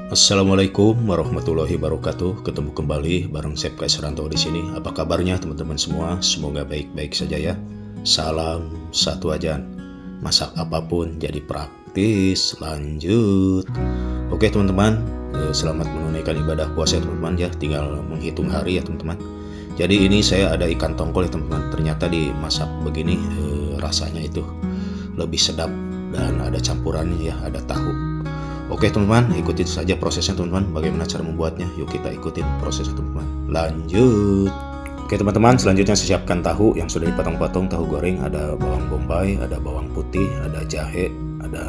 Assalamualaikum warahmatullahi wabarakatuh. Ketemu kembali bareng Chef Kaisaranto di sini. Apa kabarnya teman-teman semua? Semoga baik-baik saja ya. Salam satu ajan. Masak apapun jadi praktis. Lanjut. Oke teman-teman, selamat menunaikan ibadah puasa ya teman-teman ya. Tinggal menghitung hari ya teman-teman. Jadi ini saya ada ikan tongkol ya teman-teman. Ternyata dimasak begini rasanya itu lebih sedap dan ada campurannya ya, ada tahu. Oke teman-teman, ikutin saja prosesnya teman-teman. Bagaimana cara membuatnya? Yuk kita ikutin prosesnya teman-teman. Lanjut. Oke teman-teman, selanjutnya saya siapkan tahu yang sudah dipotong-potong, tahu goreng. Ada bawang bombay, ada bawang putih, ada jahe, ada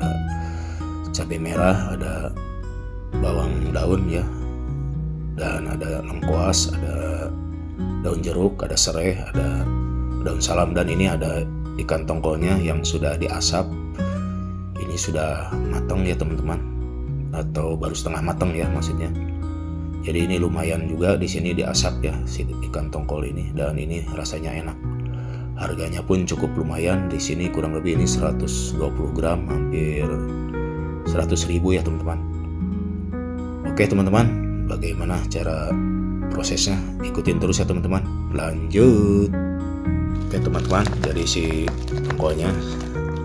cabai merah, ada bawang daun ya, dan ada lengkuas, ada daun jeruk, ada serai, ada daun salam, dan ini ada ikan tongkolnya yang sudah diasap. Ini sudah matang ya teman-teman, atau baru setengah matang ya maksudnya. Jadi ini lumayan juga di sini diasap ya si ikan tongkol ini, dan ini rasanya enak. Harganya pun cukup lumayan di sini, kurang lebih ini 120 gram, hampir 100.000 ya teman-teman. Oke teman-teman, bagaimana cara prosesnya? Ikutin terus ya teman-teman. Lanjut. Oke teman-teman, jadi si tongkolnya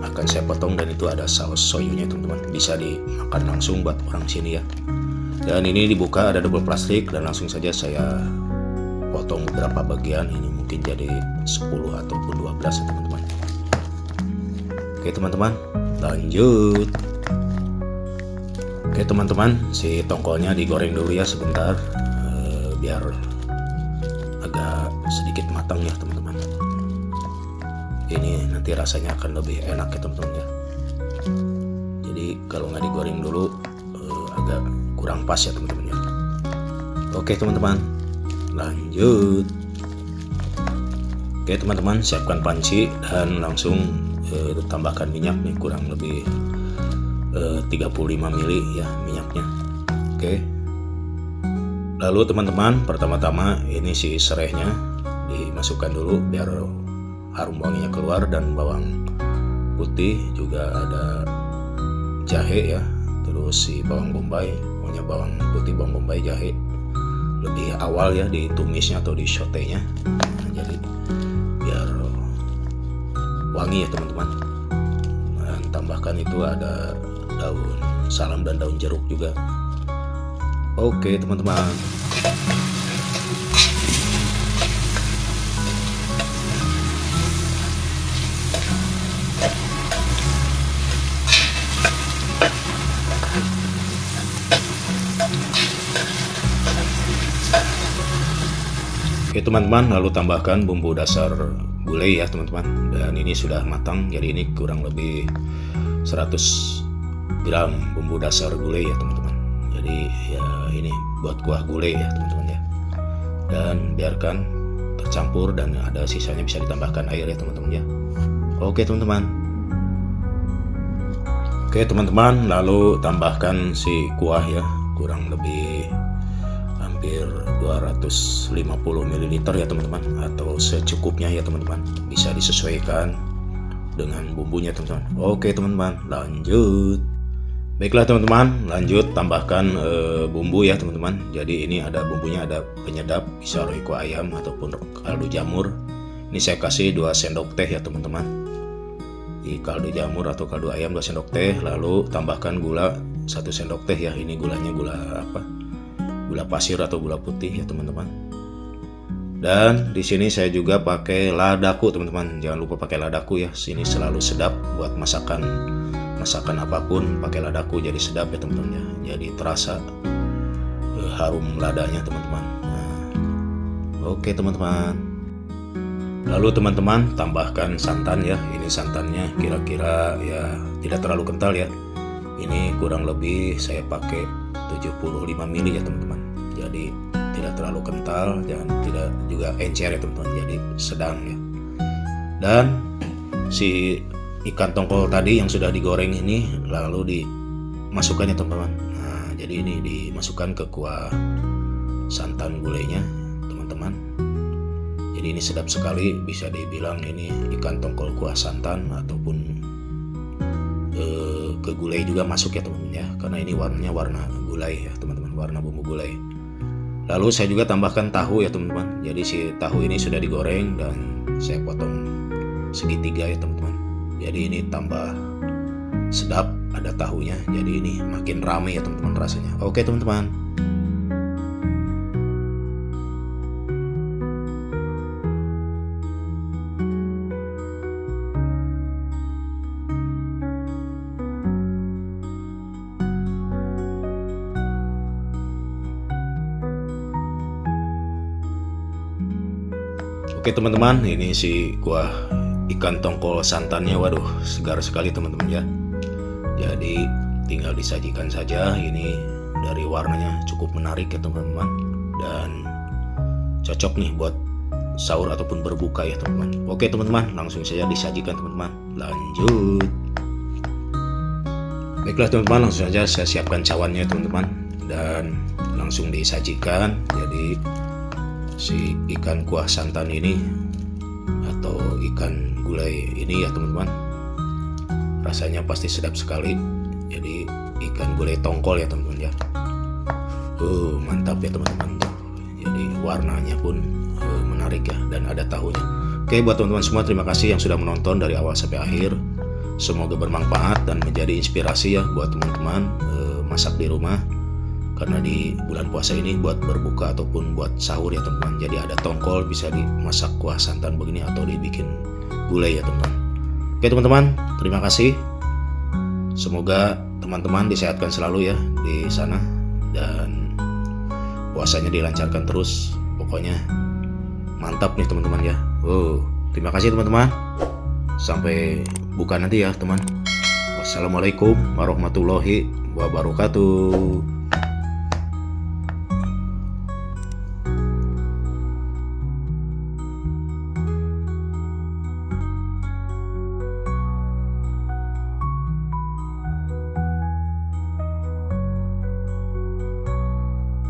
akan saya potong, dan itu ada saus soyunya teman-teman, bisa dimakan langsung buat orang sini ya. Dan ini dibuka, ada double plastik, dan langsung saja saya potong beberapa bagian. Ini mungkin jadi 10 ataupun 12 ya teman-teman. Oke teman-teman, lanjut. Oke teman-teman, si tongkolnya digoreng dulu ya sebentar, biar agak sedikit matang ya teman-teman. Ini nanti rasanya akan lebih enak ya teman-teman ya. Jadi kalau nggak digoreng dulu agak kurang pas ya teman-teman ya. Oke teman-teman, lanjut. Oke teman-teman, siapkan panci dan langsung tambahkan minyak nih, kurang lebih 35 ml ya minyaknya. Oke. Lalu teman-teman, pertama-tama ini si serainya dimasukkan dulu biar harum wanginya keluar, dan bawang putih, juga ada jahe ya, terus si bawang bombay, pokoknya bawang putih, bawang bombay, jahe lebih awal ya ditumisnya atau di sautenya. Nah, jadi biar wangi ya teman-teman. Dan tambahkan itu ada daun salam dan daun jeruk juga. Oke teman-teman. Oke teman-teman, lalu tambahkan bumbu dasar gulai ya teman-teman. Dan ini sudah matang, jadi ini kurang lebih 100 gram bumbu dasar gulai ya teman-teman. Jadi ya ini buat kuah gulai ya teman-teman ya. Dan biarkan tercampur, dan ada sisanya bisa ditambahkan air ya teman-teman ya. Oke teman-teman. Oke teman-teman, lalu tambahkan si kuah ya, kurang lebih hampir 250 ml ya teman-teman, atau secukupnya ya teman-teman, bisa disesuaikan dengan bumbunya teman-teman. Oke teman-teman, lanjut. Baiklah teman-teman, lanjut tambahkan bumbu ya teman-teman. Jadi ini ada bumbunya, ada penyedap, bisa roiko ayam ataupun kaldu jamur. Ini saya kasih 2 sendok teh ya teman-teman. Di kaldu jamur atau kaldu ayam 2 sendok teh. Lalu tambahkan gula 1 sendok teh ya. Ini gulanya gula apa? Gula pasir atau gula putih ya teman-teman. Dan di sini saya juga pakai ladaku teman-teman. Jangan lupa pakai ladaku ya. Sini selalu sedap buat masakan apapun, pakai ladaku jadi sedap ya teman-teman ya. Jadi terasa harum ladanya teman-teman. Nah, oke teman-teman. Lalu teman-teman tambahkan santan ya. Ini santannya kira-kira ya tidak terlalu kental ya. Ini kurang lebih saya pakai 75 ml ya teman-teman. Jadi tidak terlalu kental dan tidak juga encer ya teman-teman. Jadi sedang ya. Dan si ikan tongkol tadi yang sudah digoreng ini lalu dimasukkan ya teman-teman. Nah, jadi ini dimasukkan ke kuah santan gulainya teman-teman. Jadi ini sedap sekali, bisa dibilang ini ikan tongkol kuah santan ataupun ke gulai juga masuk ya teman-teman ya, karena ini warnanya warna gulai ya teman-teman, warna bumbu gulai. Lalu saya juga tambahkan tahu ya teman-teman. Jadi si tahu ini sudah digoreng dan saya potong segitiga ya teman-teman. Jadi ini tambah sedap, ada tahunya, jadi ini makin rame ya teman-teman rasanya. Oke teman-teman. Oke teman-teman, ini si kuah ikan tongkol santannya, waduh segar sekali teman-teman ya. Jadi tinggal disajikan saja. Ini dari warnanya cukup menarik ya teman-teman, dan cocok nih buat sahur ataupun berbuka ya teman-teman. Oke teman-teman, langsung saja disajikan teman-teman. Lanjut. Baiklah teman-teman, langsung saja saya siapkan cawannya teman-teman dan langsung disajikan. Jadi si ikan kuah santan ini atau ikan gulai ini ya teman-teman, rasanya pasti sedap sekali. Jadi ikan gulai tongkol ya teman-teman ya. Mantap ya teman-teman. Jadi warnanya pun menarik ya, dan ada tahunya. Oke, buat teman-teman semua, terima kasih yang sudah menonton dari awal sampai akhir. Semoga bermanfaat dan menjadi inspirasi ya buat teman-teman masak di rumah. Karena di bulan puasa ini buat berbuka ataupun buat sahur ya teman-teman. Jadi ada tongkol bisa dimasak kuah santan begini atau dibikin gulai ya teman-teman. Oke teman-teman, terima kasih. Semoga teman-teman disehatkan selalu ya di sana, dan puasanya dilancarkan terus. Pokoknya mantap nih teman-teman ya. Terima kasih teman-teman. Sampai buka nanti ya teman. Wassalamualaikum warahmatullahi wabarakatuh.